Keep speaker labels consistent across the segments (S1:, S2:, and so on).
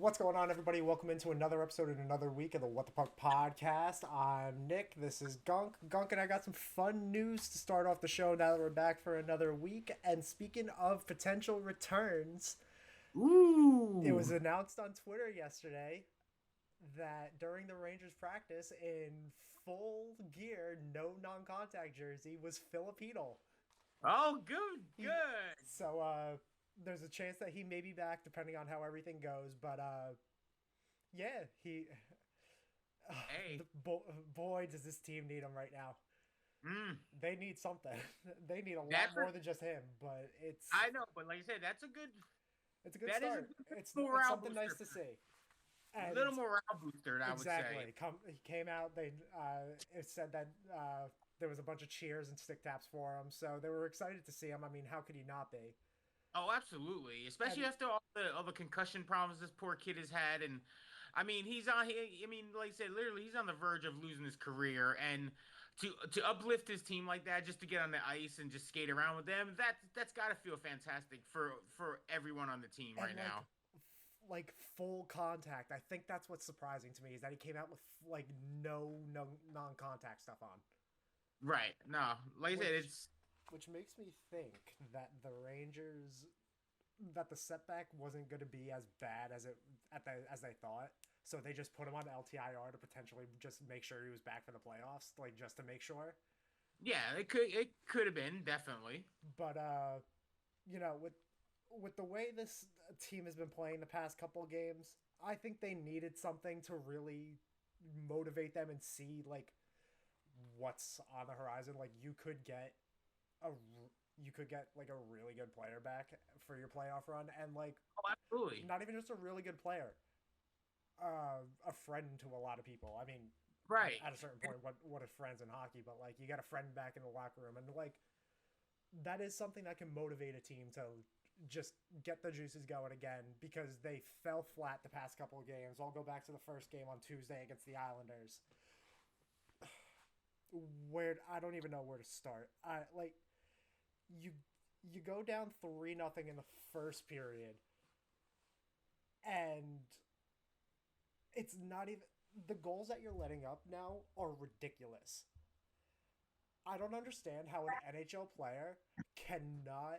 S1: What's going on, everybody? Welcome into another episode and another week of the What the Puck podcast. I'm Nick. This is Gunk. Gunk and I got some fun news to start off the show now that we're back for another week. And speaking of potential returns, it was
S2: Ooh.
S1: announced on Twitter yesterday that during the Rangers practice in full gear, no non-contact jersey, was Filipino.
S2: Oh, good,
S1: He
S2: good.
S1: so there's a chance that he may be back depending on how everything goes, but yeah, he
S2: Hey,
S1: boy, does this team need him right now.
S2: mm,
S1: They need something. They need a lot
S2: that's
S1: more
S2: a.
S1: than just him, but
S2: I know, but like I said, that's a good.
S1: it's a good
S2: That is a
S1: start.
S2: good
S1: It's
S2: morale
S1: something nice
S2: booster.
S1: to see.
S2: Little
S1: And
S2: morale booster, I would say.
S1: exactly, he came out. It said that there was a bunch of cheers and stick taps for him, so they were excited to see him. I mean, how could you not be?
S2: Oh, absolutely. Especially
S1: And
S2: after all the concussion problems this poor kid has had, and I mean, he's on. I mean, like I said, literally, he's on the verge of losing his career, and to uplift his team like that, just to get on the ice and just skate around with them, that's got to feel fantastic for everyone on the team
S1: and
S2: right now.
S1: like full contact. I think that's what's surprising to me is that he came out with like no non-contact stuff on,
S2: Right. No, like I said,
S1: which
S2: it's.
S1: which makes me think that the Rangers that the setback wasn't going to be as bad as they thought. So they just put him on LTIR to potentially just make sure he was back for the playoffs, like just to make sure.
S2: Yeah, it could have been definitely.
S1: But with the way this team has been playing the past couple of games, I think they needed something to really motivate them and see like what's on the horizon. Like a you could get like a really good player back for your playoff run, and like
S2: Oh, absolutely.
S1: not even just a really good player, a friend to a lot of people. I mean,
S2: Right.
S1: at a certain point, what are friends in hockey? But like you got a friend back in the locker room, and like that is something that can motivate a team to just get the juices going again because they fell flat the past couple of games. I'll go back to the first game on Tuesday against the Islanders, where I don't even know where to start. I like you you go down 3-0 in the first period, and it's not even the goals that you're letting up now are ridiculous. I don't understand how an NHL player cannot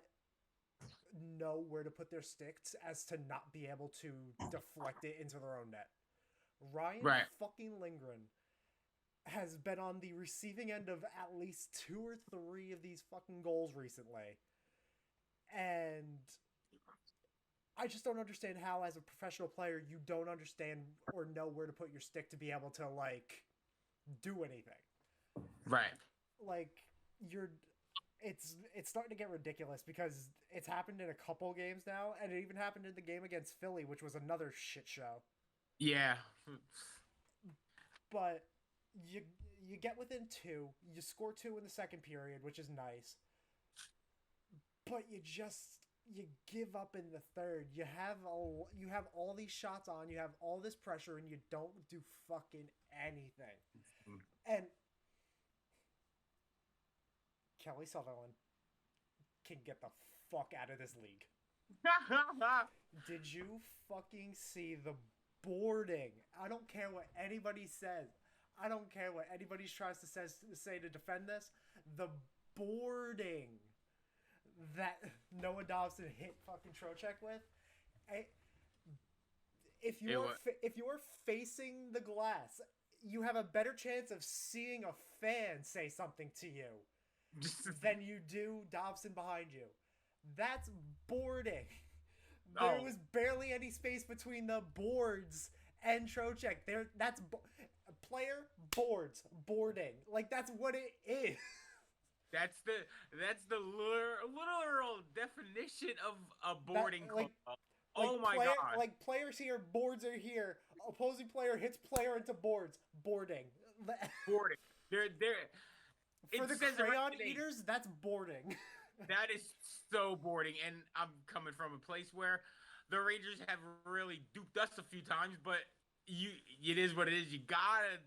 S1: know where to put their sticks as to not be able to deflect it into their own net. Ryan
S2: Right.
S1: fucking Lindgren has been on the receiving end of at least two or three of these fucking goals recently. And I just don't understand how, as a professional player, you don't understand or know where to put your stick to be able to, like, do anything.
S2: Right.
S1: Like, you're. It's starting to get ridiculous because it's happened in a couple games now, and it even happened in the game against Philly, which was another shit show.
S2: Yeah.
S1: But you get within two, you score two in the second period, which is nice. But you give up in the third. You have all these shots on, you have all this pressure, and you don't do fucking anything. And Kelly Sutherland can get the fuck out of this league. Did you fucking see the boarding? I don't care what anybody says. I don't care what anybody tries to say to defend this. The boarding that Noah Dobson hit fucking Trocheck with. I,
S2: It was.
S1: if you are facing the glass, you have a better chance of seeing a fan say something to you than you do Dobson behind you. That's boarding. There
S2: Oh,
S1: was barely any space between the boards and Trocheck. Player boards boarding. Like that's what it is.
S2: that's the literal definition of a
S1: that
S2: boarding call. Oh
S1: like
S2: my
S1: player
S2: God.
S1: like players here, boards are here. Opposing player hits player into boards. Boarding.
S2: Boarding. They're
S1: For
S2: it
S1: the
S2: says it right
S1: crayon
S2: today.
S1: eaters, that's boarding.
S2: That is so boring. And I'm coming from a place where the Rangers have really duped us a few times, but it is what it is. You gotta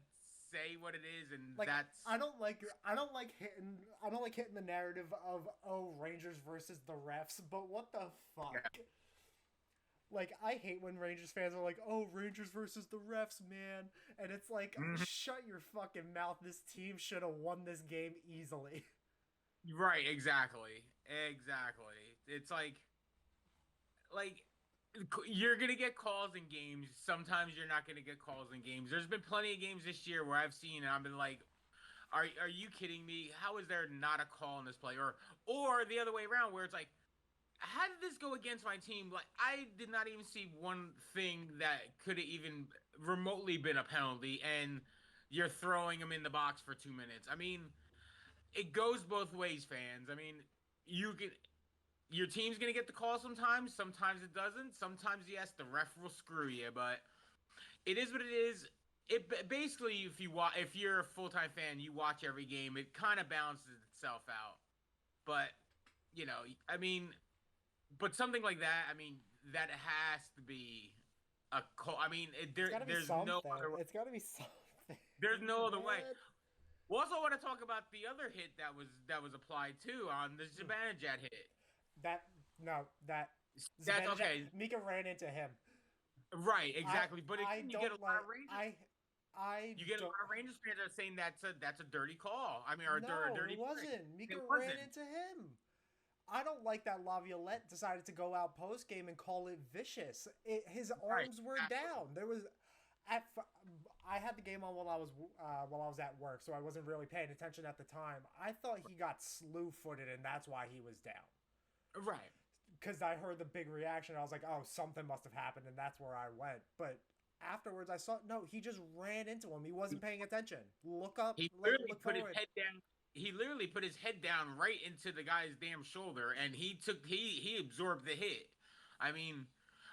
S2: say what it is, and
S1: Like
S2: that's
S1: I don't like hitting the narrative of oh Rangers versus the refs, but what the
S2: yeah.
S1: fuck? Like, I hate when Rangers fans are like, "Oh, Rangers versus the refs, man," and it's like,
S2: Mhm.
S1: shut your fucking mouth. This team should have won this game easily.
S2: Right, exactly. Exactly. It's like you're gonna get calls in games. Sometimes you're not gonna get calls in games. There's been plenty of games this year where I've seen and I've been like, are you kidding me? How is there not a call in this play? Or the other way around where it's like, how did this go against my team? Like I did not even see one thing that could have even remotely been a penalty, and you're throwing them in the box for 2 minutes. I mean, it goes both ways, fans. I mean, you can your team's gonna get the call sometimes. Sometimes it doesn't. Sometimes yes, the ref will screw you. But it is what it is. It basically, if you're a full time fan, you watch every game. It kind of balances itself out. But you know, I mean, but something like that. I mean, that has to be a call. I mean,
S1: It's got to be
S2: there's no
S1: something.
S2: other.
S1: It's got to be something,
S2: There's no other way.
S1: man.
S2: We also want to talk about the other hit that was applied too on the Zibanejad hit.
S1: That no, that
S2: That's
S1: Zibanejad,
S2: okay.
S1: Mika ran into him.
S2: Right, exactly. But
S1: I
S2: again, you
S1: don't
S2: get a lot
S1: like.
S2: of Rangers.
S1: I
S2: You get a
S1: don't.
S2: lot of Rangers fans that are saying that's a dirty call. I mean, or a
S1: No,
S2: dirty
S1: it
S2: play.
S1: wasn't. Mika
S2: It
S1: ran
S2: wasn't.
S1: into him. I don't like that Laviolette decided to go out post game and call it vicious. His
S2: Right.
S1: arms were
S2: Exactly.
S1: down. There was at I had the game on while I was at work, so I wasn't really paying attention at the time. I thought he got slew footed, and that's why he was down.
S2: Right.
S1: Because I heard the big reaction, I was like, "Oh, something must have happened," and that's where I went. But afterwards, I saw no, he just ran into him. He wasn't paying attention. Look up,
S2: He
S1: like
S2: literally
S1: look
S2: put his
S1: forward.
S2: head down. He literally put his head down right into the guy's damn shoulder, and he absorbed the hit. I mean,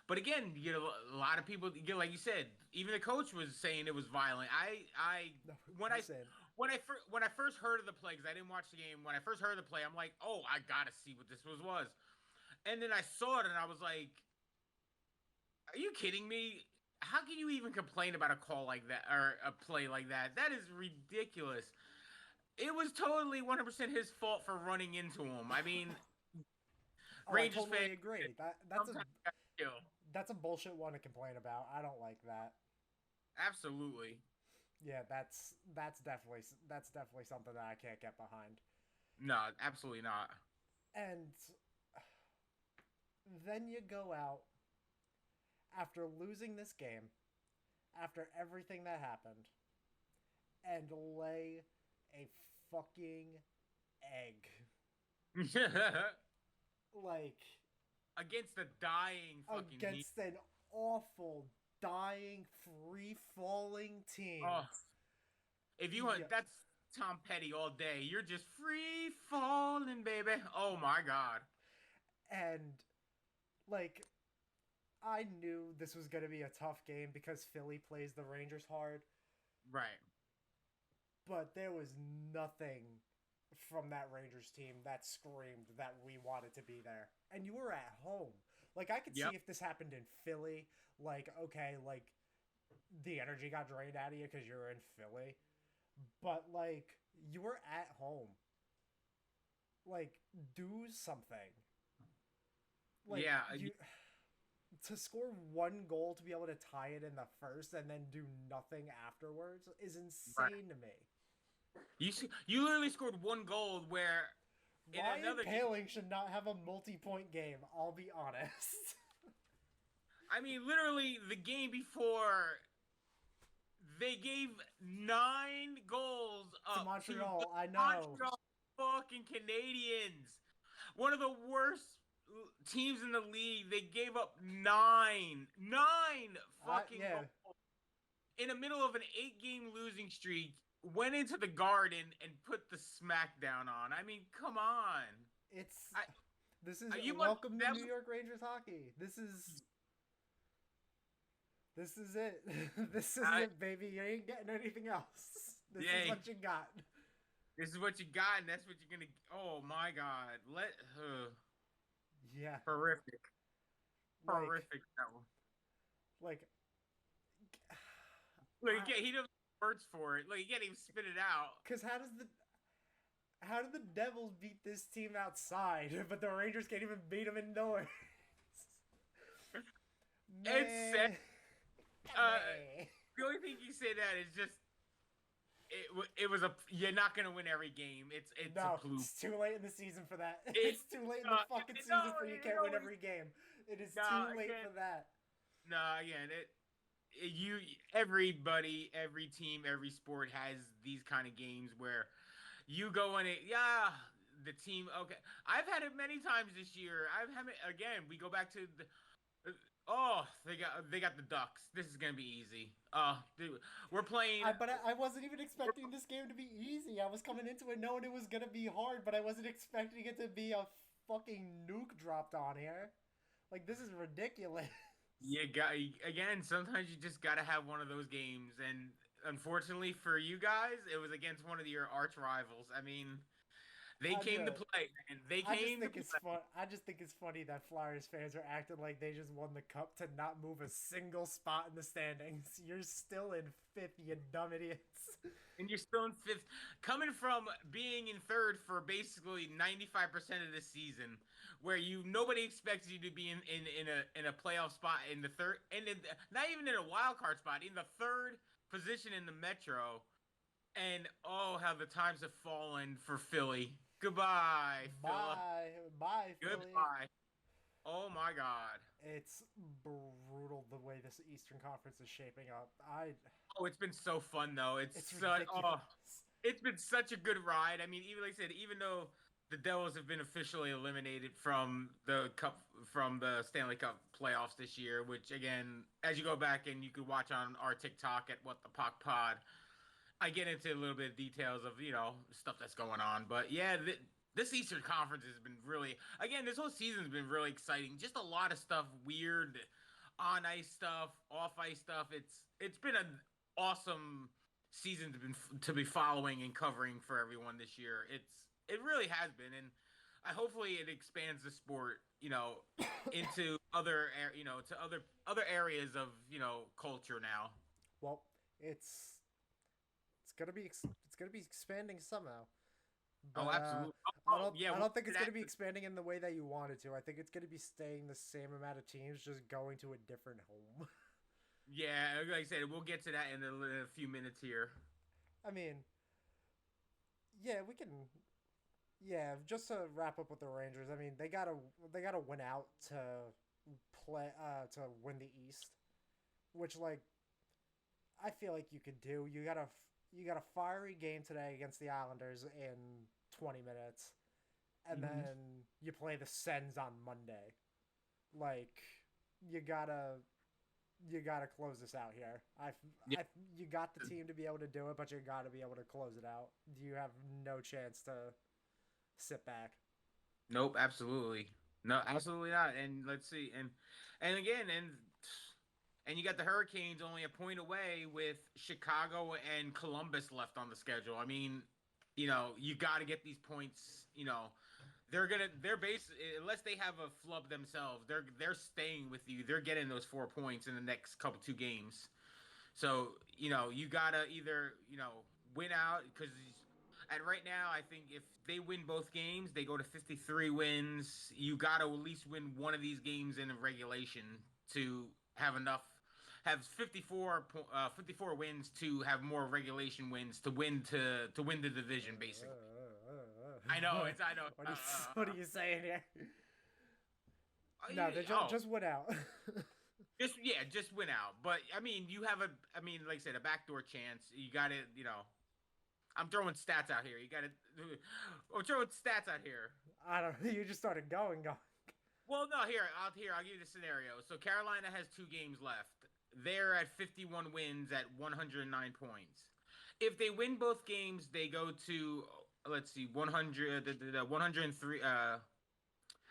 S2: but again, you know, a lot of people, you know, like you said, even the coach was saying it was violent.
S1: No,
S2: When I
S1: listen,
S2: when I first heard of the play, because I didn't watch the game. When I first heard of the play, I'm like, oh, I gotta see what this was. And then I saw it, and I was like, are you kidding me? How can you even complain about a call like that or a play like that? That is ridiculous. It was totally 100% his fault for running into him. I mean,
S1: oh, I
S2: Rangers fans
S1: totally agree.
S2: sometimes got skill.
S1: That's a bullshit one to complain about. I don't like that.
S2: Absolutely.
S1: Yeah, that's definitely something that I can't get behind.
S2: No, absolutely not.
S1: And then you go out after losing this game, after everything that happened, and lay a fucking egg. Like,
S2: Against a dying fucking heat.
S1: against an awful, dying, free falling team.
S2: Oh, if you want,
S1: Yeah.
S2: that's Tom Petty all day. You're just free falling, baby. Oh my God.
S1: And, like, I knew this was going to be a tough game because Philly plays the Rangers hard,
S2: Right.
S1: but there was nothing from that Rangers team that screamed that we wanted to be there. And you were at home. Like, I could
S2: Yep.
S1: see if this happened in Philly, like, okay, like, the energy got drained out of you because you're in Philly. But, like, you were at home. Like, do something. Like,
S2: Yeah.
S1: you to score one goal to be able to tie it in the first and then do nothing afterwards is
S2: Right.
S1: insane to me.
S2: You literally scored one goal where in
S1: Ryan
S2: another game,
S1: Paling should not have a multi-point game, I'll be honest.
S2: I mean literally the game before they gave 9 goals
S1: To
S2: up
S1: Montreal, I
S2: the
S1: know.
S2: Montreal fucking Canadians. One of the worst teams in the league. They gave up nine fucking
S1: yeah.
S2: goals in the middle of an 8-game losing streak. Went into the Garden and put the smackdown on. I mean, come on.
S1: It's
S2: I-
S1: this is
S2: you must-
S1: welcome to
S2: that
S1: New
S2: was-
S1: York Rangers hockey. This is it. This is it, baby. You ain't getting anything else. This is
S2: Yeah.
S1: what you got.
S2: This is what you got, and that's what you're gonna. Oh my God!
S1: Yeah.
S2: Horrific,
S1: Like,
S2: horrific. That one.
S1: like
S2: Like again, he doesn't have words for it. Like you can't even spit it out.
S1: because how did the Devils beat this team outside, but the Rangers can't even beat them indoors?
S2: It's sad.
S1: Man.
S2: Uh,
S1: Man.
S2: the only thing you say that is just it was a you're not gonna win every game. It's a
S1: No,
S2: fluke.
S1: it's too late in the season for that.
S2: It
S1: It's too late in the fucking
S2: no,
S1: season for you
S2: it
S1: can't win
S2: always
S1: every game. It is
S2: no
S1: too late
S2: again
S1: for that.
S2: no again you everybody every team every sport has these kind of games where you go in it yeah the team okay I've had it many times this year I've had it again we go back to the oh they got the Ducks this is gonna be easy dude, we're playing
S1: I wasn't even expecting this game to be easy. I was coming into it knowing it was gonna be hard, but I wasn't expecting it to be a fucking nuke dropped on here. Like, this is ridiculous.
S2: you got again sometimes you just gotta have one of those games and unfortunately for you guys it was against one of your arch rivals I mean they
S1: I
S2: came to
S1: just,
S2: play and they came to play.
S1: I just think it's funny that Flyers fans are acting like they just won the cup to not move a single spot in the standings. You're still in fifth, you dumb idiots.
S2: And you're still in fifth, coming from being in third for basically 95% of the season, where you nobody expects you to be in a playoff spot in the third, and not even in a wild card spot, in the third position in the Metro. And oh, how the times have fallen for Philly. Goodbye, Philly.
S1: Bye, Philly.
S2: Goodbye. Oh my God.
S1: It's brutal the way this Eastern Conference is shaping up.
S2: Oh, it's been so fun though.
S1: It's ridiculous.
S2: It's been such a good ride. I mean, even like I said, even though the Devils have been officially eliminated from the cup from the Stanley Cup playoffs this year, which again, as you go back and you can watch on our TikTok at What the Puck Pod, I get into a little bit of details of stuff that's going on. But yeah, this Eastern Conference has been really again this whole season's been really exciting. Just a lot of stuff, weird on ice stuff, off ice stuff. It's been an awesome season to be following and covering for everyone this year. It really has been, and hopefully it expands the sport, into to other areas of culture now.
S1: Well, it's gonna be expanding somehow.
S2: Oh,
S1: But
S2: absolutely. Yeah,
S1: I
S2: we'll
S1: don't think
S2: get
S1: it's
S2: to
S1: gonna be
S2: that.
S1: expanding in the way that you want it to. I think it's gonna be staying the same amount of teams, just going to a different home.
S2: Yeah, like I said, we'll get to that in a few minutes here.
S1: I mean, yeah, we can. Yeah, just to wrap up with the Rangers. I mean, they gotta win out to to win the East, which like I feel like you could do. You got a fiery game today against the Islanders in 20 minutes, and
S2: Hmm.
S1: then you play the Sens on Monday. Like, you gotta you gotta close this out here.
S2: Yeah.
S1: You got the team to be able to do it, but you gotta be able to close it out. You have no chance to sit back.
S2: Nope, absolutely. No, absolutely not. And let's see, and again, and you got the Hurricanes only a point away with Chicago and Columbus left on the schedule. I mean, you got to get these points. They're base unless they have a flub themselves. They're staying with you. They're getting those 4 points in the next couple two games. So you gotta either win out because. And right now, I think if they win both games, they go to 53 wins. You got to at least win one of these games in regulation to have enough, have 54 wins to have more regulation wins to win the division, basically. I know.
S1: What are you saying here? No,
S2: Yeah,
S1: they just went out.
S2: just win out. But I mean, you have like I said, a backdoor chance. You got to. I'm throwing stats out here. You got to. I'm throwing stats out here.
S1: I don't know. You just started going.
S2: Well, no. I'll give you the scenario. So Carolina has 2 games left. They're at 51 wins at 109 points. If they win both games, they go to let's see, 103.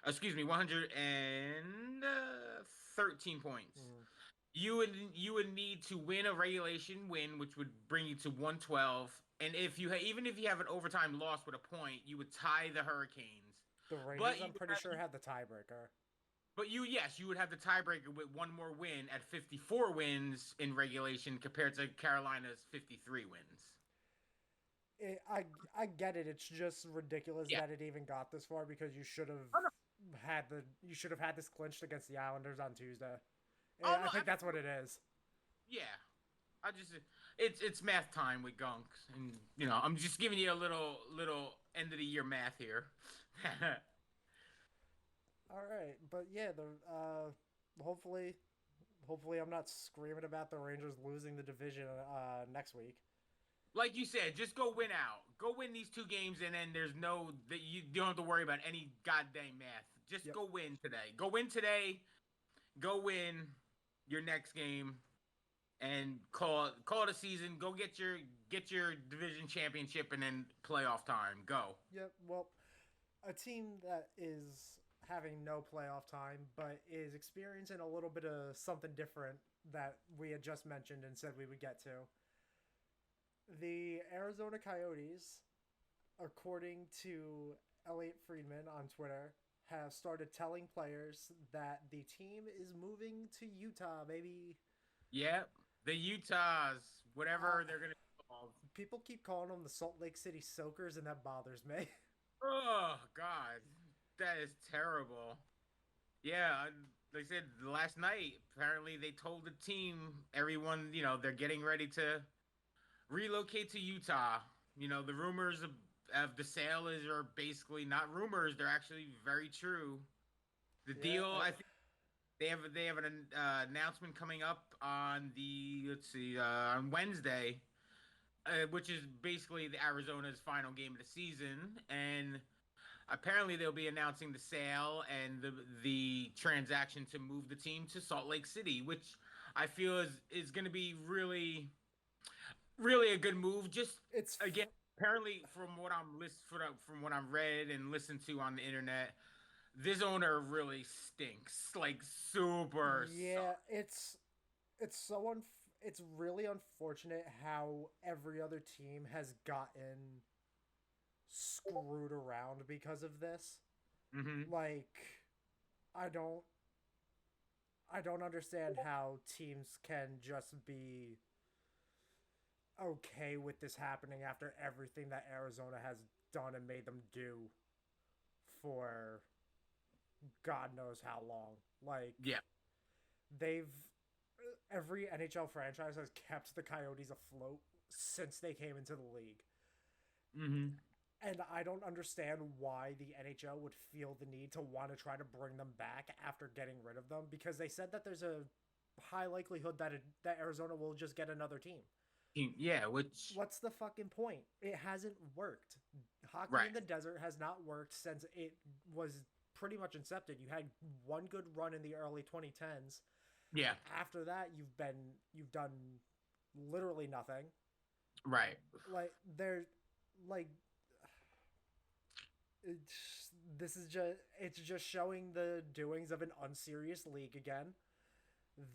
S2: Excuse me, 113 points.
S1: Mm.
S2: You would need to win a regulation win, which would bring you to 112. And even if you have an overtime loss with a point, you would tie the Hurricanes.
S1: The Rangers, I'm pretty sure, had the tiebreaker.
S2: But you would have the tiebreaker with one more win at 54 wins in regulation compared to Carolina's 53 wins.
S1: I get it. It's just ridiculous
S2: Yeah.
S1: that it even got this far because you should have
S2: Oh, no.
S1: had this clinched against the Islanders on Tuesday.
S2: Oh
S1: I
S2: no,
S1: think that's what it is.
S2: yeah. I just it's math time with Gunks, and I'm just giving you a little end of the year math here.
S1: All right, but yeah, the hopefully hopefully I'm not screaming about the Rangers losing the division next week.
S2: Like you said, just go win out. Go win these two games, and then there's no that you don't have to worry about any goddamn math. Just
S1: Yep.
S2: go win today. Go win today. Go win your next game, and call it a season. Go get your division championship, and then playoff time. Go.
S1: Yep. Well, a team that is having no playoff time but is experiencing a little bit of something different that we had just mentioned and said we would get to. The Arizona Coyotes, according to Elliot Friedman on Twitter, have started telling players that the team is moving to Utah, baby.
S2: Yep. The Utahs,
S1: Uh,
S2: whatever they're gonna be called.
S1: People keep calling them the Salt Lake City Soakers, and that bothers me.
S2: Oh God, that is terrible. Yeah, like I said last night. Apparently, they told the team, everyone, they're getting ready to relocate to Utah. The rumors of the sale are basically not rumors; they're actually very true. The
S1: Yeah,
S2: deal, I think they have an announcement coming up on the let's see on Wednesday, which is basically the Arizona's final game of the season, and apparently they'll be announcing the sale and the transaction to move the team to Salt Lake City, which I feel is going to be really really a good move. Just
S1: it's
S2: again, apparently from what I'm read and listened to on the internet, this owner really stinks, like super
S1: yeah,
S2: sucks.
S1: it's so it's really unfortunate how every other team has gotten screwed around because of this.
S2: Hmm.
S1: Like, I don't I don't understand how teams can just be okay with this happening after everything that Arizona has done and made them do for God knows how long. Like,
S2: Yeah.
S1: they've every NHL franchise has kept the Coyotes afloat since they came into the league.
S2: Hmm.
S1: And I don't understand why the NHL would feel the need to want to try to bring them back after getting rid of them, because they said that there's a high likelihood that Arizona will just get another team.
S2: Yeah, which
S1: What's the fucking point? It hasn't worked. Hockey
S2: right.
S1: in the desert has not worked since it was pretty much incepted. You had one good run in the early 2010s.
S2: Yeah.
S1: After that, you've done literally nothing.
S2: Right.
S1: Like they're like this is just it's just showing the doings of an unserious league again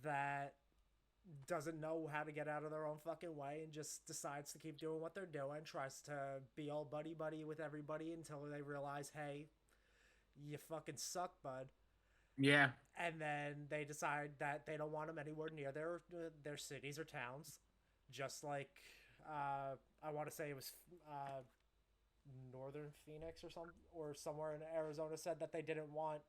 S1: that doesn't know how to get out of their own fucking way and just decides to keep doing what they're doing, tries to be all buddy buddy with everybody until they realize, hey, you fucking suck, bud.
S2: Yeah.
S1: And then they decide that they don't want them anywhere near their cities or towns. Just like I want to say it was Northern Phoenix or somewhere in Arizona said that they didn't want.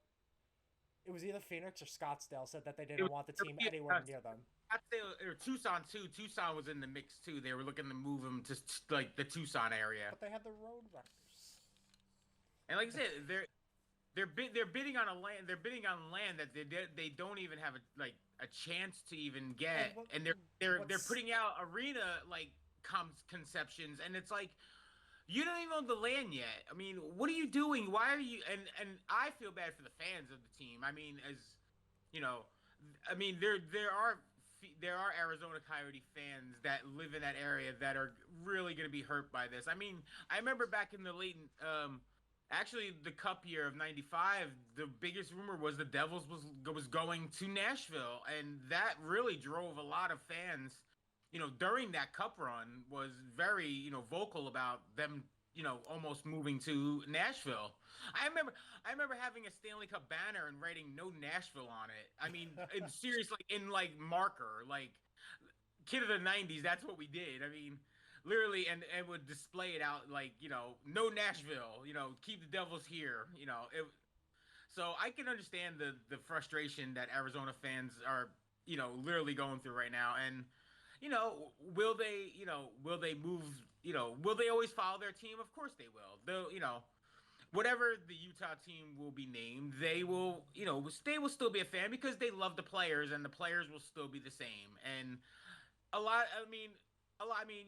S1: It was either Phoenix or Scottsdale said that they
S2: It
S1: didn't
S2: was,
S1: want the
S2: it
S1: team
S2: was,
S1: anywhere near them.
S2: I'd say or Tucson too. Tucson was in the mix too. They were looking to move them to like the Tucson area.
S1: But they had the Road Runners.
S2: And like I said, they're bidding on a land. They're bidding on land that they don't even have a chance to even
S1: And
S2: get. And they're
S1: what's
S2: putting out arena conceptions, and it's like you don't even own the land yet. I mean, what are you doing? Why are you? And I feel bad for the fans of the team. I mean, as you know, I mean there are Arizona Coyote fans that live in that area that are really going to be hurt by this. I mean, I remember back in the late actually the cup year of 95, the biggest rumor was the Devils was going to Nashville, and that really drove a lot of fans, during that cup run, was very, vocal about them, almost moving to Nashville. I remember having a Stanley Cup banner and writing "No Nashville" on it. I mean, in seriously, in marker, like kid of the '90s. That's what we did. I mean, literally, and would display it out like, "No Nashville." Keep the Devils here. So I can understand the frustration that Arizona fans are literally going through right now. And will they, will they move, will they always follow their team? Of course they will. They'll, whatever the Utah team will be named, they will, they will still be a fan because they love the players, and the players will still be the same. And a lot, I mean,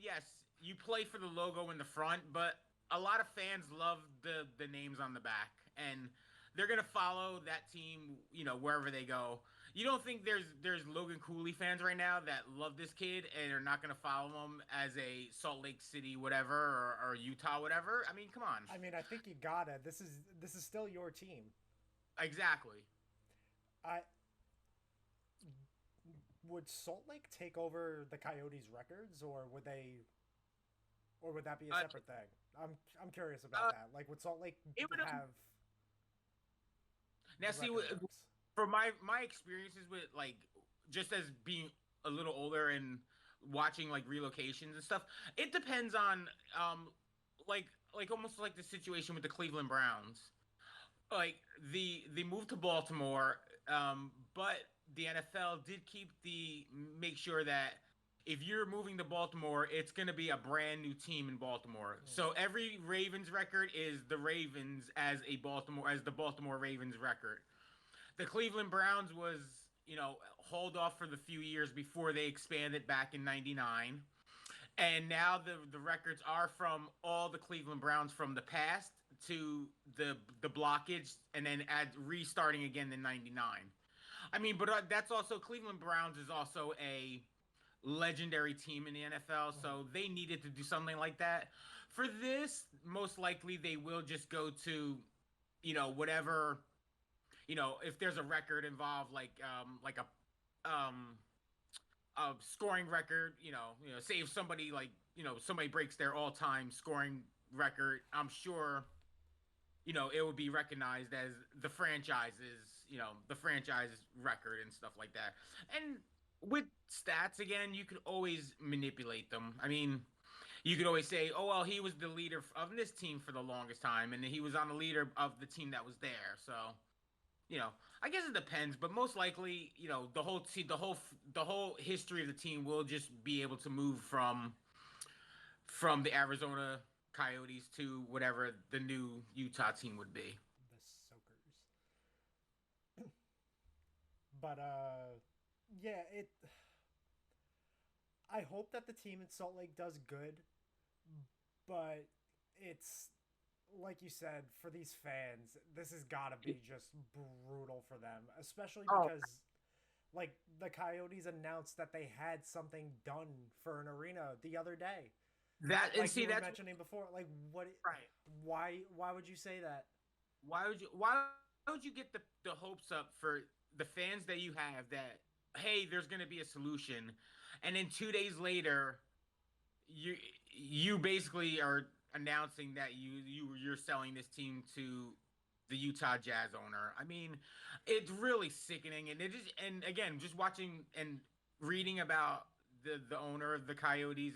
S2: yes, you play for the logo in the front, but a lot of fans love the names on the back, and they're gonna follow that team, wherever they go. You don't think there's Logan Cooley fans right now that love this kid and are not gonna follow him as a Salt Lake City whatever, or Utah whatever? I mean, come on.
S1: I mean, I think you gotta. This is still your team.
S2: Exactly.
S1: I would Salt Lake take over the Coyotes records, or would that be a separate thing? I'm curious about that. Like, would Salt Lake have
S2: now?
S1: the
S2: See,
S1: record books?
S2: for my experiences with, like, just as being a little older and watching like relocations and stuff, it depends on like almost like the situation with the Cleveland Browns. Like the move to Baltimore, but the NFL did keep the make sure that if you're moving to Baltimore, it's going to be a brand new team in Baltimore. So every Ravens record is the Ravens as the Baltimore Ravens record. The Cleveland Browns was, hauled off for the few years before they expanded back in '99. And now the records are from all the Cleveland Browns from the past to the blockage, and then restarting again in '99. I mean, but that's also Cleveland Browns is also a legendary team in the NFL, so they needed to do something like that. For this, most likely they will just go to, whatever, if there's a record involved, like a scoring record, say if somebody like, somebody breaks their all-time scoring record, I'm sure, it would be recognized as the franchise record and stuff like that. And with stats, again, you could always manipulate them. I mean, you could always say, oh, well, he was the leader of this team for the longest time, and he was on the leader of the team that was there. So, I guess it depends, but most likely, the whole history of the team will just be able to move from the Arizona Coyotes to whatever the new Utah team would be.
S1: The Soakers. But yeah, I hope that the team in Salt Lake does good, but it's like you said, for these fans, this has got to be just brutal for them, especially
S2: Oh,
S1: because like the Coyotes announced that they had something done for an arena the other day.
S2: that and
S1: Like
S2: see
S1: you were
S2: that's
S1: mentioning before, like what?
S2: right.
S1: Why would you say that?
S2: Why would you get the hopes up for the fans that you have that, hey, there's going to be a solution, and then 2 days later you you basically are announcing that you're selling this team to the Utah Jazz owner. I mean, it's really sickening, and it is. And again, just watching and reading about the owner of the Coyotes,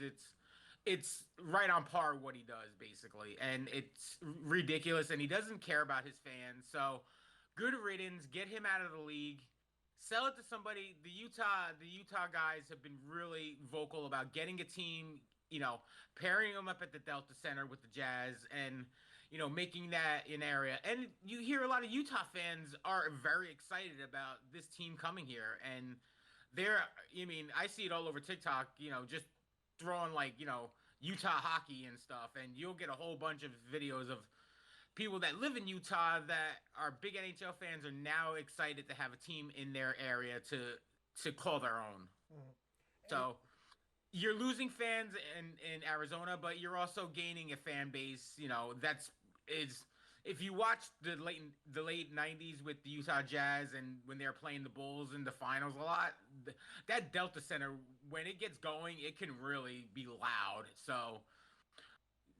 S2: it's right on par what he does basically, and it's ridiculous. And he doesn't care about his fans. So, good riddance. Get him out of the league. Sell it to somebody. The Utah guys have been really vocal about getting a team, pairing them up at the Delta Center with the Jazz, and making that an area. And you hear a lot of Utah fans are very excited about this team coming here, and I see it all over TikTok. Just throwing like Utah hockey and stuff, and you'll get a whole bunch of videos of people that live in Utah that are big NHL fans are now excited to have a team in their area to call their own.
S1: Mhm.
S2: So you're losing fans in Arizona, but you're also gaining a fan base. That's is if you watch the late '90s with the Utah Jazz and when they're playing the Bulls in the finals a lot, that Delta Center when it gets going, it can really be loud. So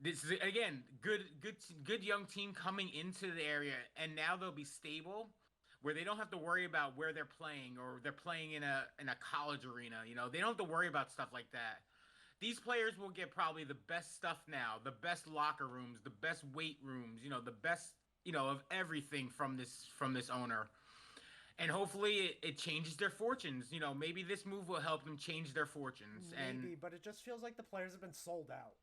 S2: this is again good young team coming into the area, and now they'll be stable where they don't have to worry about where they're playing, or they're playing in a college arena. They don't have to worry about stuff like that. These players will get probably the best stuff now, the best locker rooms, the best weight rooms, the best of everything from this owner. and hopefully it changes their fortunes. You know, maybe this move will help them change their fortunes. And
S1: Maybe, but it just feels like the players have been sold out.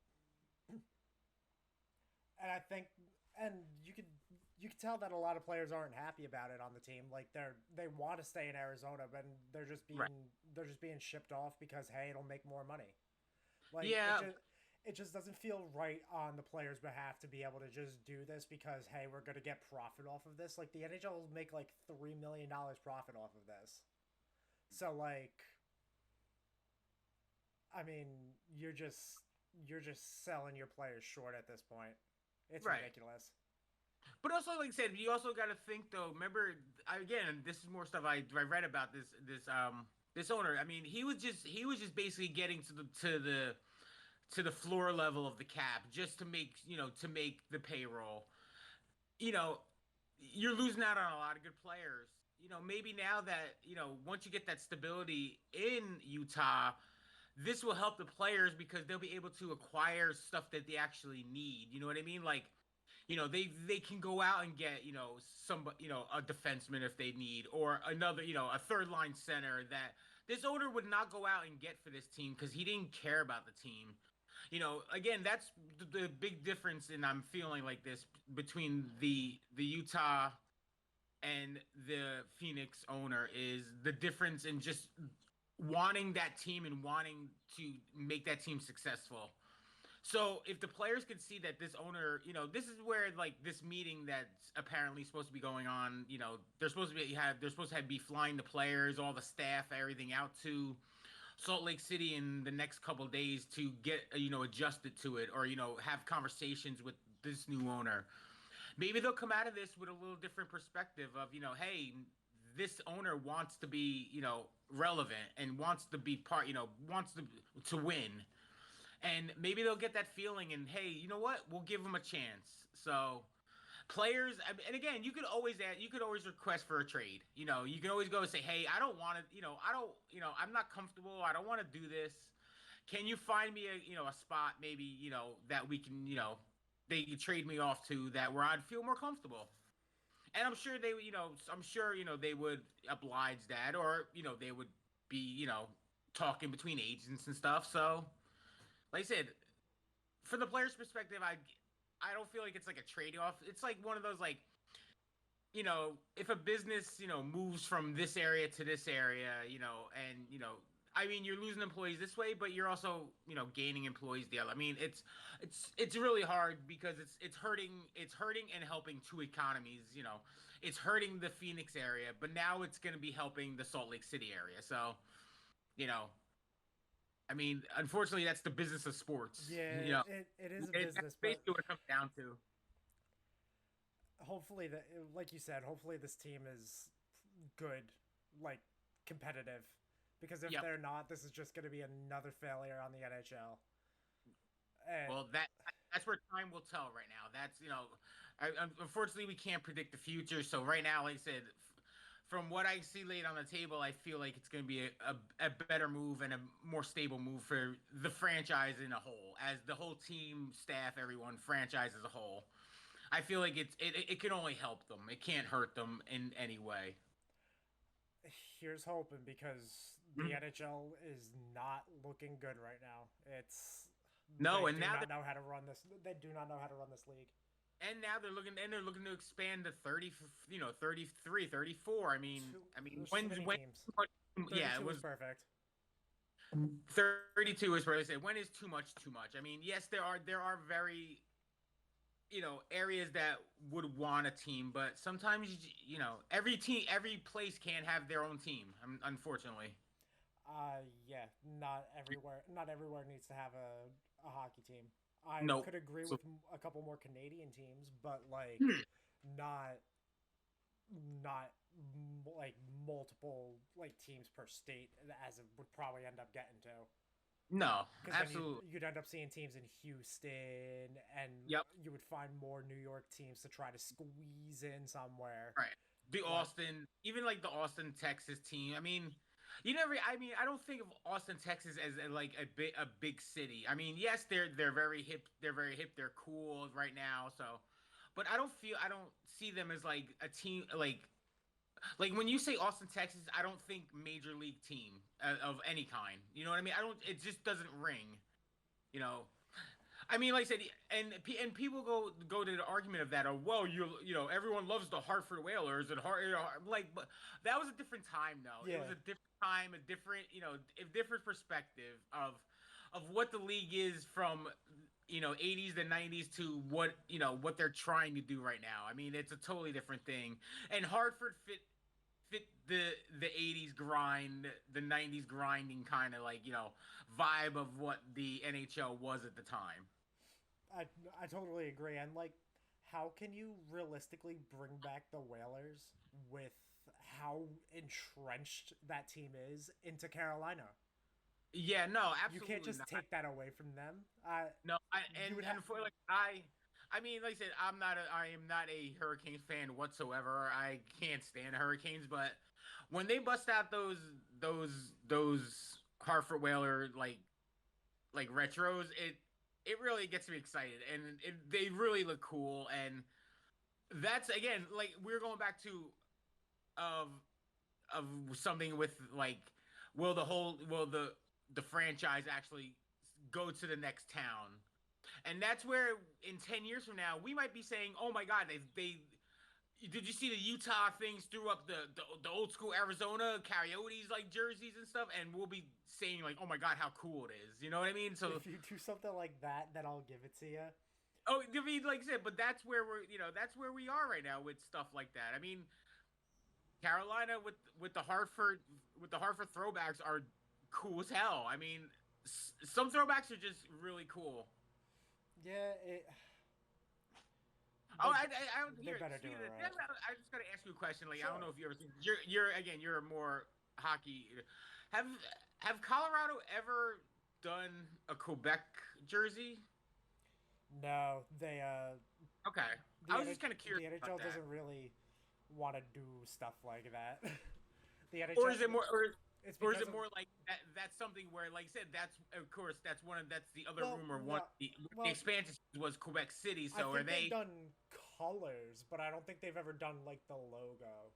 S1: And I think, and you could tell that a lot of players aren't happy about it on the team. Like they want to stay in Arizona, but
S2: right,
S1: they're just being shipped off because hey, it'll make more money. Like
S2: yeah,
S1: it just doesn't feel right on the players' behalf to be able to just do this because hey, we're gonna get profit off of this. Like the NHL will make like $3 million profit off of this. So like, I mean, you're just selling your players short at this point. It's
S2: right.
S1: ridiculous.
S2: But also, like I said, you also got to think though. Remember, again, this is more stuff I read about this owner. I mean, he was just basically getting to the floor level of the cap just to make to make the payroll. You know, you're losing out on a lot of good players. You know, maybe now that once you get that stability in Utah, this will help the players because they'll be able to acquire stuff that they actually need. You know what I mean? Like they can go out and get some a defenseman if they need, or another a third line center that this owner would not go out and get for this team because he didn't care about the team. Again, that's the big difference, and I'm feeling like this between the Utah and the Phoenix owner is the difference in just wanting that team and wanting to make that team successful. So if the players could see that this owner, this is where like this meeting that's apparently supposed to be going on, they're supposed to be flying the players, all the staff, everything out to Salt Lake City in the next couple of days to get adjusted to it, or have conversations with this new owner. Maybe they'll come out of this with a little different perspective of hey, this owner wants to be relevant and wants to be part, wants to win, and maybe they'll get that feeling and hey, you know what, we'll give them a chance. So players, and again, you could always request for a trade. You can always go and say, hey, I don't want to, I don't, I'm not comfortable, I don't want to do this. Can you find me a spot maybe that we can they could trade me off to, that where I'd feel more comfortable. And I'm sure they would oblige that, or they would be talking between agents and stuff. So like I said, from the player's perspective, I don't feel like it's like a trade off. It's like one of those, like, if a business moves from this area to this area, and I mean, you're losing employees this way, but you're also gaining employees the other. I mean, it's really hard because it's hurting and helping two economies. It's hurting the Phoenix area, but now it's going to be helping the Salt Lake City area. So you know I mean, unfortunately, that's the business of sports.
S1: Yeah, it is a
S2: That's
S1: business, but
S2: basically what it comes down to.
S1: hopefully that, like you said, hopefully this team is good, like competitive, because if
S2: Yep.
S1: they're not, this is just going to be another failure on the NHL. And
S2: Well, that's where time will tell. Right now, unfortunately we can't predict the future. So right now, like I said, from what I see laid on the table, I feel like it's going to be a better move and a more stable move for the franchise in a whole, as the whole team, staff, everyone, franchise as a whole. I feel like it can only help them. It can't hurt them in any way.
S1: here's hoping because the
S2: Mhm.
S1: NHL is not looking good right now. They
S2: No, and
S1: do
S2: now
S1: not know how to run this. They do not know how to run this league.
S2: they're looking to expand to 30, 33, 34.
S1: There's too
S2: When's
S1: many
S2: when
S1: teams.
S2: yeah, it
S1: 32 is
S2: was
S1: perfect.
S2: 32 is where they say when is too much too much. I mean, yes, there are very areas that would want a team, but sometimes every place can't have their own team, unfortunately.
S1: Yeah, not everywhere needs to have a hockey team. I
S2: Nope.
S1: could agree
S2: So
S1: with a couple more Canadian teams, but like
S2: hmm,
S1: not not like multiple like teams per state as it would probably end up getting to.
S2: no,
S1: Because then
S2: absolutely.
S1: you'd end up seeing teams in Houston, and
S2: Yep.
S1: you would find more New York teams to try to squeeze in somewhere.
S2: Right. The
S1: But
S2: Austin, even like the Austin, Texas team. I mean, you never. I mean, I don't think of Austin, Texas as like a big city. I mean, yes, they're very hip. They're very hip. They're cool right now. So, but I don't see them as like a team. Like like when you say Austin, Texas, I don't think major league team of any kind. You know what I mean? I don't. It just doesn't ring. You know. I mean, like I said, and people go to the argument of that. Or well, everyone loves the Hartford Whalers and like, but that was a different time, though. It
S1: Yeah.
S2: was a different time, a different a different perspective of what the league is from 80s to 90s to what they're trying to do right now. I mean, it's a totally different thing. And Hartford fit the 80s grind, the 90s grinding kind of like, vibe of what the NHL was at the time.
S1: I totally agree. And like, how can you realistically bring back the Whalers with how entrenched that team is into Carolina?
S2: Yeah, no,
S1: You can't
S2: absolutely
S1: just
S2: not.
S1: take that away from them.
S2: No,
S1: You would have.
S2: and for like I mean, like I said, I am not a Hurricanes fan whatsoever. I can't stand Hurricanes, but when they bust out those Hartford Whaler like retros, it really gets me excited, and they really look cool. And that's again like we're going back to of of something with like will the franchise actually go to the next town, and that's where in 10 years from now we might be saying, oh my god, they did you see the Utah things threw up the old school Arizona Coyotes like jerseys and stuff, and we'll be saying like, oh my god, how cool it is. You know what I mean? So
S1: If you do something like that, then I'll give it to you.
S2: oh, I mean, like I said, but that's where that's where we are right now with stuff like that. I mean, Carolina with the Hartford throwbacks are cool as hell. I mean, some throwbacks are just really cool.
S1: Yeah, it.
S2: Oh,
S1: They,
S2: I don't
S1: they
S2: hear.
S1: better do
S2: Speaking
S1: it
S2: of
S1: right.
S2: that, I just gotta ask you a question. Like, I don't
S1: Sure.
S2: know if you ever seen. You're again. You're a more hockey. Have have Colorado ever done a Quebec jersey?
S1: No,
S2: Okay, I was just kind of
S1: The
S2: curious about
S1: NHL
S2: that.
S1: doesn't really want to do stuff like that. The
S2: Or
S1: NHL,
S2: is it more?
S1: it's
S2: Or is
S1: because
S2: it
S1: of
S2: more like that? That's something where, like I said, that's of course that's the other
S1: well,
S2: rumor.
S1: no,
S2: The
S1: well,
S2: expansion was Quebec City.
S1: I
S2: So are
S1: think they've
S2: they
S1: done colors, but I don't think they've ever done like the logo.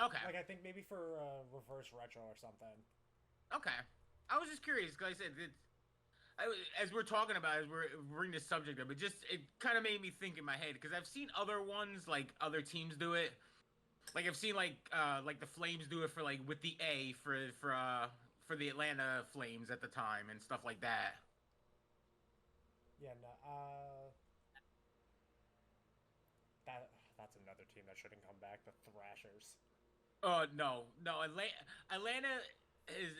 S2: okay?
S1: Like I think maybe for reverse retro or something.
S2: Okay, I was just curious because I said as we're talking about as we're bringing this subject up, it kind of made me think in my head because I've seen other ones like other teams do it. Like I've seen like the Flames do it for like with the A for the Atlanta Flames at the time and stuff like that.
S1: Yeah, no, that that's another team that shouldn't come back. The Thrashers.
S2: No, no. Atlanta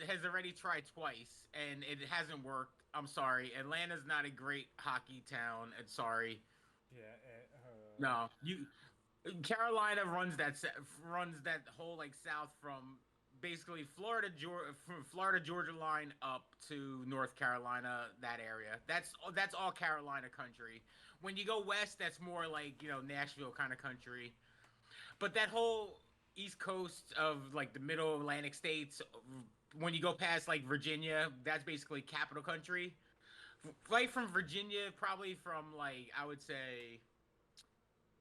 S2: has already tried twice and it hasn't worked. I'm sorry. Atlanta's not a great hockey town. And sorry.
S1: Yeah,
S2: No, you. Carolina runs that whole like south from basically from Florida Georgia line up to North Carolina, that area. That's all Carolina country. When you go west, that's more like Nashville kind of country. But that whole east coast of like the middle Atlantic states, when you go past like Virginia, that's basically capital country. Right from Virginia, probably from like I would say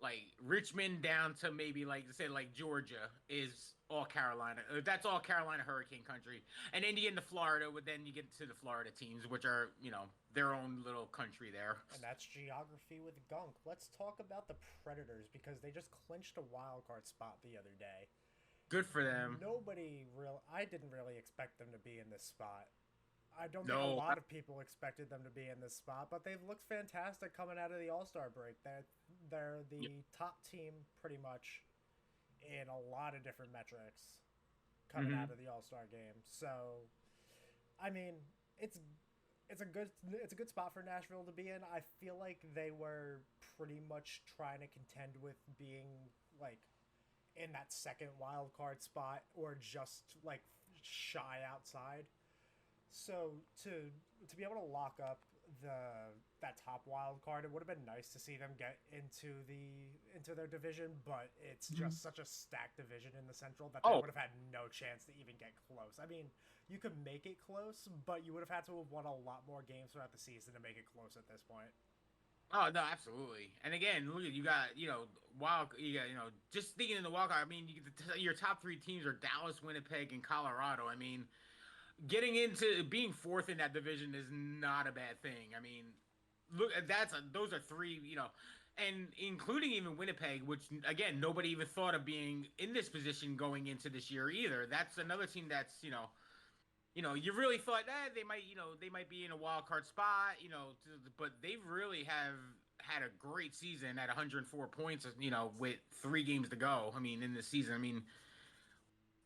S2: like Richmond down to maybe like say like Georgia is all Carolina. That's all Carolina Hurricane country. And then you get into Florida, but then you get to the Florida teams, which are their own little country there.
S1: and that's geography with gunk. Let's talk about the Predators because they just clinched a wild card spot the other day.
S2: Good for them.
S1: I didn't really expect them to be in this spot. I don't think a
S2: No,
S1: lot of people expected them to be in this spot, but they've looked fantastic coming out of the All Star break. They're
S2: yeah.
S1: the top team pretty much in a lot of different metrics coming
S2: Mm-hmm.
S1: out of the All Star game. So, I mean, it's it's a good spot for Nashville to be in. I feel like they were pretty much trying to contend with being like in that second wild card spot or just like shy outside. So to be able to lock up that top wild card, it would have been nice to see them get into their division, but it's
S2: Mm-hmm.
S1: just such a stacked division in the Central that they
S2: Oh,
S1: would have had no chance to even get close. I mean, you could make it close, but you would have had to have won a lot more games throughout the season to make it close at this point.
S2: Oh no, absolutely. And again, look at you got wild. You got just thinking in the wild card. I mean, your top three teams are Dallas, Winnipeg, and Colorado. I mean, getting into being fourth in that division is not a bad thing. I mean, look, those are three. And including even Winnipeg, which again nobody even thought of being in this position going into this year either. That's another team that's you really thought that they might be in a wild card spot, but they really have had a great season at 104 points, with 3 games to go. I mean, in the season, I mean,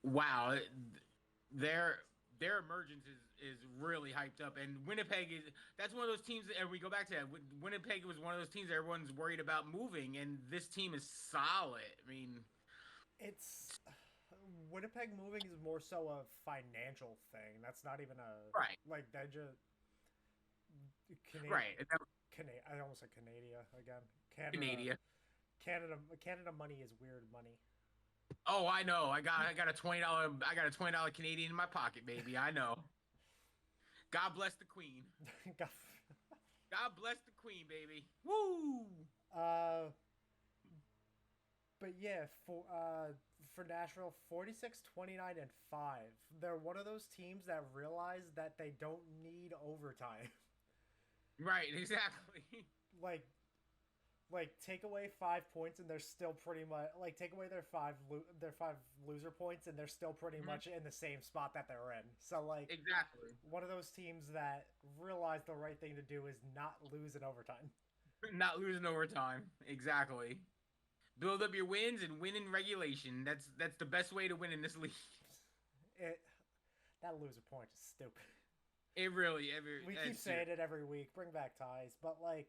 S2: wow, their their emergence is really hyped up, and Winnipeg is that's one of those teams. And we go back to that. Winnipeg was one of those teams that everyone's worried about moving, and this team is solid. I mean,
S1: It's Winnipeg moving is more so a financial thing. That's not even a
S2: right,
S1: like they just Canadian.
S2: right,
S1: I almost said Canada again. Canada.
S2: Canada.
S1: Canada money is weird money.
S2: Oh, I know. I got a $20 Canadian in my pocket, baby. I know. God bless the Queen. God bless the Queen, baby. Woo!
S1: uh, but yeah, for Nashville, 46, 29, and 5. They're one of those teams that realize that they don't need overtime.
S2: Right, exactly.
S1: like take away 5 points and they're still pretty much like take away their five loser points and they're still pretty
S2: Mhm.
S1: much in the same spot that they're in. So like
S2: Exactly.
S1: one of those teams that realize the right thing to do is not lose in overtime.
S2: Not losing overtime. Exactly. Build up your wins and win in regulation. That's the best way to win in this league.
S1: It that loser point is stupid.
S2: It really,
S1: We keep
S2: it's
S1: saying it every week. Bring back ties, but like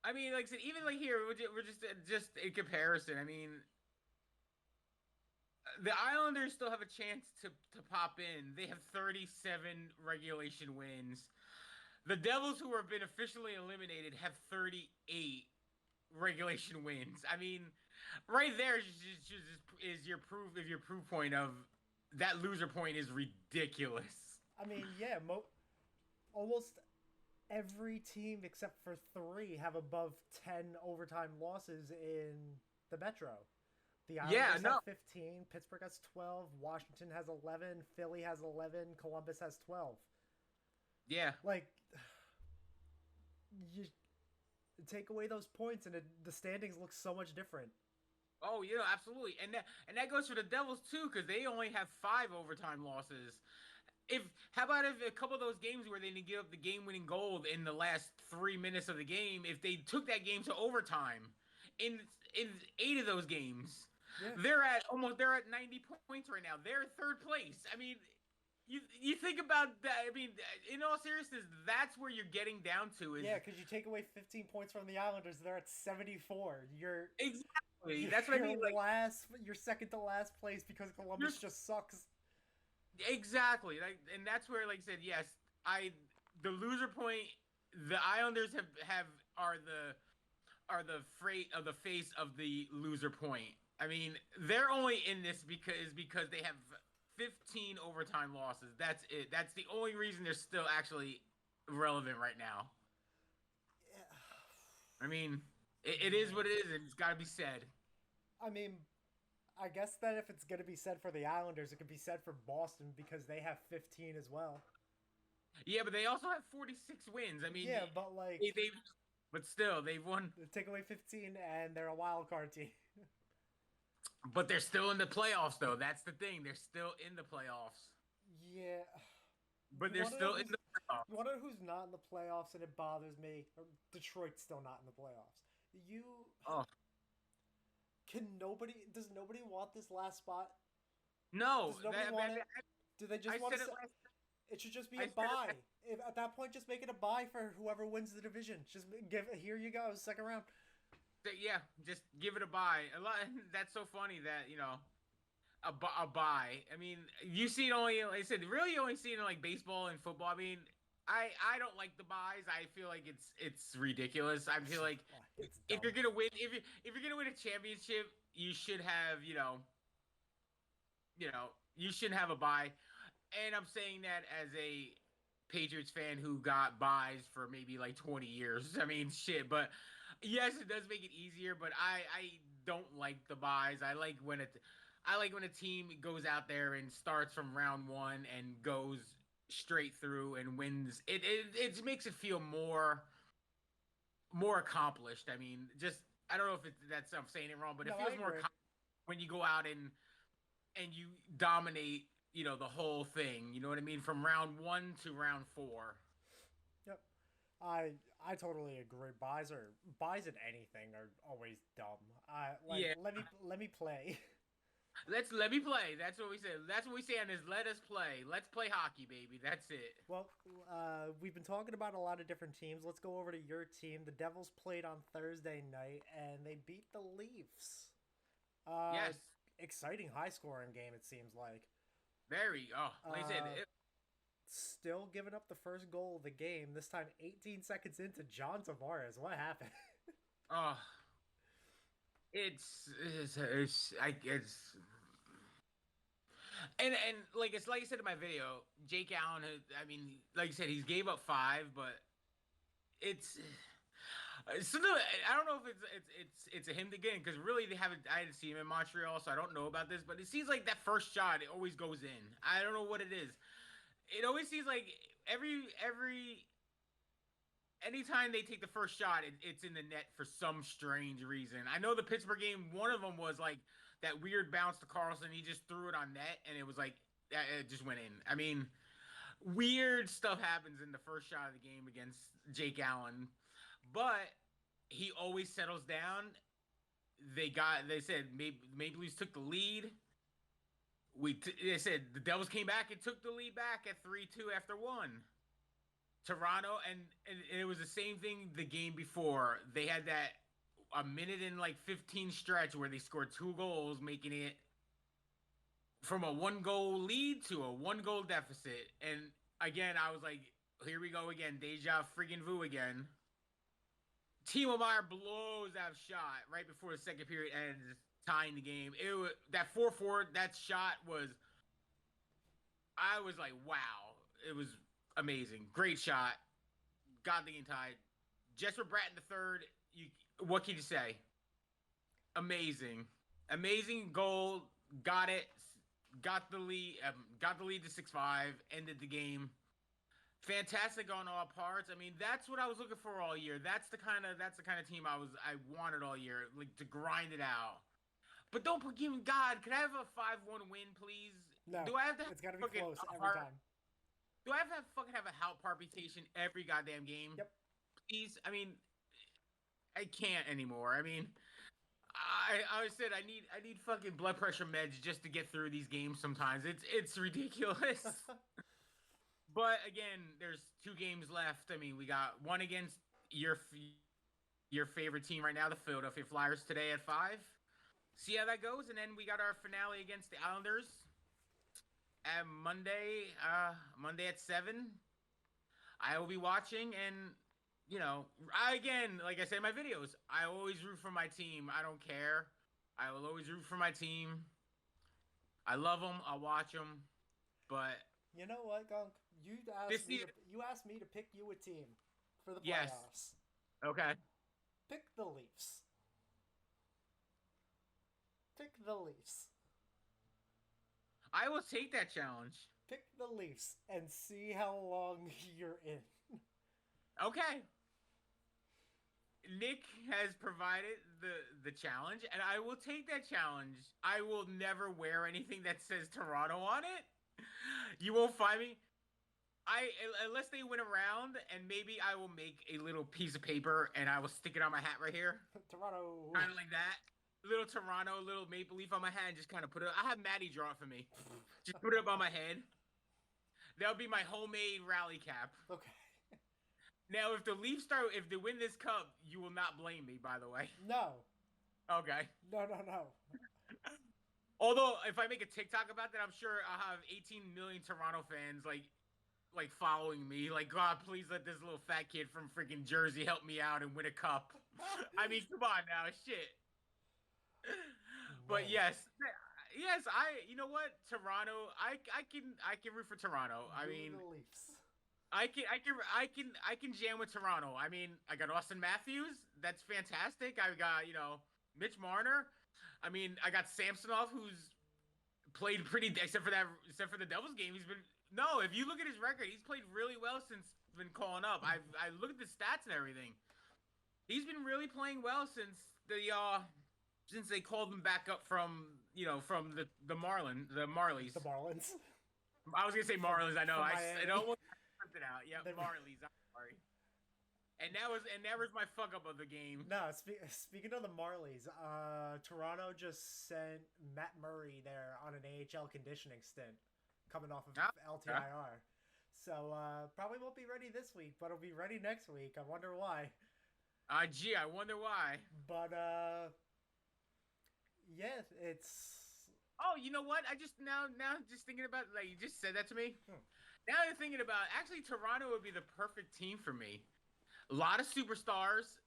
S2: I mean, like I said, even like here, we're just in comparison. I mean, the Islanders still have a chance to pop in. They have 37 regulation wins. The Devils, who have been officially eliminated, have 38 regulation wins. I mean, right there is your proof point of that loser point is ridiculous.
S1: I mean, yeah, almost every team except for 3 have above 10 overtime losses in the Metro. The
S2: Yeah,
S1: Islanders
S2: no,
S1: have 15, Pittsburgh has 12, Washington has 11, Philly has 11, Columbus has 12.
S2: yeah.
S1: Like, you take away those points and the standings look so much different.
S2: Oh, absolutely, and that goes for the Devils too, because they only have 5 overtime losses. If How about if a couple of those games where they didn't give up the game-winning goal in the last 3 minutes of the game, if they took that game to overtime, in 8 of those games,
S1: Yeah.
S2: they're at 90 points right now. They're third place. I mean, you think about that. I mean, in all seriousness, that's where you're getting down to is
S1: Yeah, because you take away 15 points from the Islanders, they're at 74.
S2: exactly. That's what I mean. Like
S1: You're second to last place because
S2: you're
S1: Columbus just sucks.
S2: exactly like, and that's where, like I said, yes, the loser point. The Islanders have are the freight of the face of the loser point. I mean, they're only in this because they have 15 overtime losses. That's it. That's the only reason they're still actually relevant right now. I mean, it is what it is, and it's got to be said.
S1: I mean, I guess that if it's going to be said for the Islanders, it could be said for Boston because they have 15 as well.
S2: Yeah, but they also have 46 wins. I mean,
S1: Yeah, but like,
S2: but still, they've won.
S1: take away 15 and they're a wild card team.
S2: But they're still in the playoffs, though. That's the thing. They're still in the playoffs.
S1: Yeah.
S2: But they're still in the playoffs.
S1: You wonder who's not in the playoffs, and it bothers me. Detroit's still not in the playoffs. You
S2: Oh
S1: can nobody? Does nobody want this last spot?
S2: no!
S1: Does nobody want it? Do they
S2: I
S1: just want
S2: said
S1: to?
S2: it last.
S1: It should just be
S2: I
S1: a
S2: said
S1: bye. If, at that point, just make it a bye for whoever wins the division. Just give. Here you go, second round.
S2: Yeah, just give it a bye. A lot. That's so funny that a bye. I mean, you see it only. Like I said, really, you only see it in like baseball and football. I mean, I don't like the buys. I feel like it's ridiculous. I feel like
S1: It's
S2: if
S1: dumb.
S2: you're gonna win, if you're gonna win a championship, you should have you shouldn't have a bye. And I'm saying that as a Patriots fan who got buys for maybe like 20 years. I mean, shit. But yes, it does make it easier. But I don't like the buys. I like when a team goes out there and starts from round one and goes straight through and wins. It makes it feel more accomplished. I mean, just I don't know if that's I'm saying it wrong, but
S1: No,
S2: it
S1: I
S2: feels more
S1: agree.
S2: when you go out and you dominate, the whole thing. You know what I mean? From round one to round four.
S1: Yep. I totally agree. Buys in anything are always dumb. Like
S2: Yeah,
S1: let me play.
S2: let me play. That's what we say. That's what we say on this. Let us play. Let's play hockey, baby. That's it.
S1: Well, we've been talking about a lot of different teams. Let's go over to your team. The Devils played on Thursday night and they beat the Leafs.
S2: Yes,
S1: Exciting high scoring game it seems like.
S2: very. Oh, like I said,
S1: Uh, Still giving up the first goal of the game. This time 18 seconds into John Tavares. What happened?
S2: oh, it's and like I said in my video, Jake Allen. I mean, like I said, he's gave up five, but it's so I don't know if it's a him again because really they haven't. I didn't see him in Montreal, so I don't know about this. But it seems like that first shot it always goes in. I don't know what it is. It always seems like every anytime they take the first shot, it's in the net for some strange reason. I know the Pittsburgh game, one of them was like that weird bounce to Carlson. He just threw it on net, and it was like it just went in. I mean, weird stuff happens in the first shot of the game against Jake Allen, but he always settles down. They said Maple Leafs took the lead. They said the Devils came back and took the lead back at 3-2 after one. Toronto and it was the same thing the game before. They had that a minute and like 15 stretch where they scored 2 goals, making it from a 1 goal lead to a 1 goal deficit. And again, I was like, here we go again, deja friggin' vu again. Timo Meyer blows that shot right before the second period ends, tying the game. It was that 4-4. That shot was. I was like, wow! It was amazing, great shot. Got the game tied. Jesper Bratt in the third. What can you say? Amazing, amazing goal. Got it. Got the lead. Got the lead to 6-5. Ended the game. Fantastic on all parts. I mean, that's what I was looking for all year. That's the kind of team I wanted all year, like to grind it out. But don't forgive me, God. Could I have a 5-1 win, please?
S1: No,
S2: Do I have to have
S1: it's got to be
S2: fucking
S1: close every time.
S2: Do I have to fucking have a heart palpitation every goddamn game?
S1: Yep.
S2: Please. I mean, I can't anymore. I mean, I said I need fucking blood pressure meds just to get through these games. Sometimes it's ridiculous. But again, there's 2 games left. I mean, we got one against your favorite team right now, the Philadelphia Flyers, today at 5. See how that goes, and then we got our finale against the Islanders at Monday at 7. I will be watching, and again, like I said in my videos, I always root for my team. I don't care. I will always root for my team. I love them. I'll watch them, but.
S1: You know what, Gunk? You asked me to pick you a team for the
S2: Yes.
S1: playoffs.
S2: Okay.
S1: Pick the Leafs. Pick the Leafs.
S2: I will take that challenge.
S1: Pick the Leafs and see how long you're in.
S2: Okay. Nick has provided the challenge, and I will take that challenge. I will never wear anything that says Toronto on it. You won't find me. Unless they win around, and maybe I will make a little piece of paper and I will stick it on my hat right here.
S1: Toronto.
S2: Kind of like that. Little Toronto, little maple leaf on my hat, and just kind of put it. I have Maddie draw it for me. Just put it up on my head. That'll be my homemade rally cap.
S1: Okay.
S2: Now, if they win this cup, you will not blame me, by the way.
S1: No.
S2: Okay.
S1: No.
S2: Although, if I make a TikTok about that, I'm sure I'll have 18 million Toronto fans, like following me. Like, God, please let this little fat kid from freaking Jersey help me out and win a cup. I mean, come on now, shit. But yes, you know what? Toronto, I can root for Toronto. I mean,
S1: the Leafs.
S2: I can jam with Toronto. I mean, I got Austin Matthews. That's fantastic. I got, Mitch Marner. I mean, I got Samsonov, who's played pretty, except for the Devils game. He's been no. If you look at his record, he's played really well since been calling up. I look at the stats and everything. He's been really playing well since they called him back up from the Marlins.
S1: The Marlins.
S2: I was gonna say Marlins. I know. I don't want to put it out. Yeah,
S1: The-
S2: Marlies. I'm sorry. And that was my fuck up of the game.
S1: No, speaking of the Marlies, Toronto just sent Matt Murray there on an AHL conditioning stint, coming off of LTIR. So probably won't be ready this week, but it'll be ready next week. I wonder why.
S2: Gee, I wonder why.
S1: But yeah, it's
S2: Oh, you know what? I just now just thinking about, like, you just said that to me. Now I'm thinking about, actually Toronto would be the perfect team for me. A lot of superstars,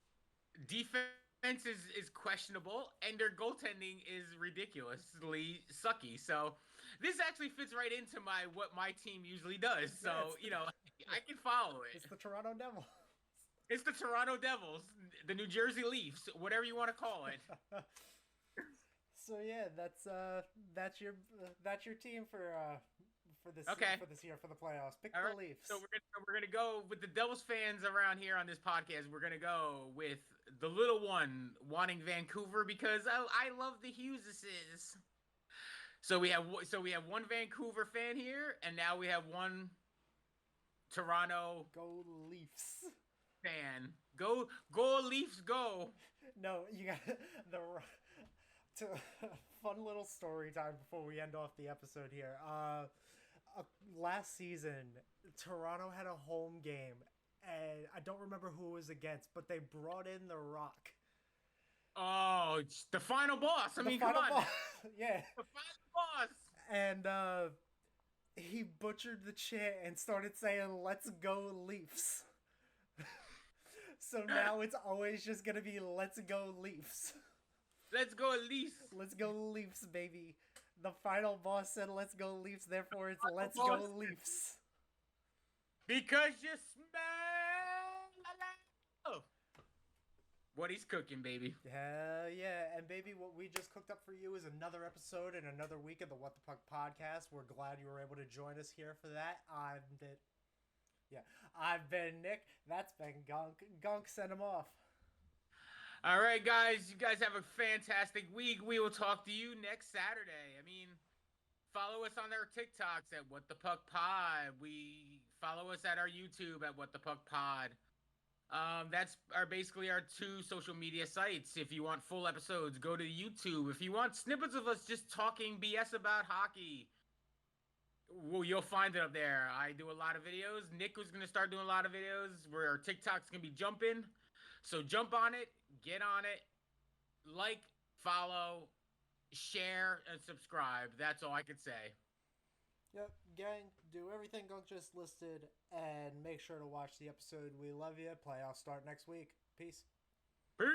S2: defense is questionable, and their goaltending is ridiculously sucky. So this actually fits right into what my team usually does. So I can follow it.
S1: it's the Toronto Devils.
S2: It's the Toronto Devils, the New Jersey Leafs, whatever you want to call it.
S1: So yeah, that's your team for this year for the playoffs. Pick
S2: All
S1: the
S2: right,
S1: Leafs.
S2: so we're gonna go with the Devils fans around here on this podcast. We're gonna go with the little one wanting Vancouver because I love the Hugheses. So we have one Vancouver fan here, and now we have one Toronto
S1: Go Leafs.
S2: fan. Go Leafs, go!
S1: No, you got to fun little story time before we end off the episode here. Last season, Toronto had a home game, and I don't remember who it was against, but they brought in The Rock.
S2: Oh, it's the final boss. I mean, come
S1: final
S2: on.
S1: boss. Yeah.
S2: The final boss.
S1: And he butchered the chant and started saying, "Let's go Leafs." So now it's always just gonna be "Let's go Leafs."
S2: Let's go Leafs.
S1: Let's go Leafs, baby. The final boss said, "Let's go Leafs." Therefore, it's "Let's
S2: boss.
S1: go Leafs."
S2: Because you smell what he's cooking, baby.
S1: Hell yeah. And baby, what we just cooked up for you is another episode and another week of the What the Puck podcast. We're glad you were able to join us here for that. I've been Nick. That's been Gunk. Gunk, send him off.
S2: All right, guys. You guys have a fantastic week. We will talk to you next Saturday. I mean, follow us on our TikToks at What the Puck Pod. Follow us at our YouTube at What the Puck Pod. That's basically our two social media sites. If you want full episodes, go to YouTube. If you want snippets of us just talking BS about hockey, well, you'll find it up there. I do a lot of videos. Nick was going to start doing a lot of videos where our TikTok's going to be jumping. So jump on it, get on it, like, follow, share, and subscribe. That's all I could say.
S1: Yep, gang, do everything Gunk just listed and make sure to watch the episode. We love you. Playoffs start next week. Peace.
S2: Peace.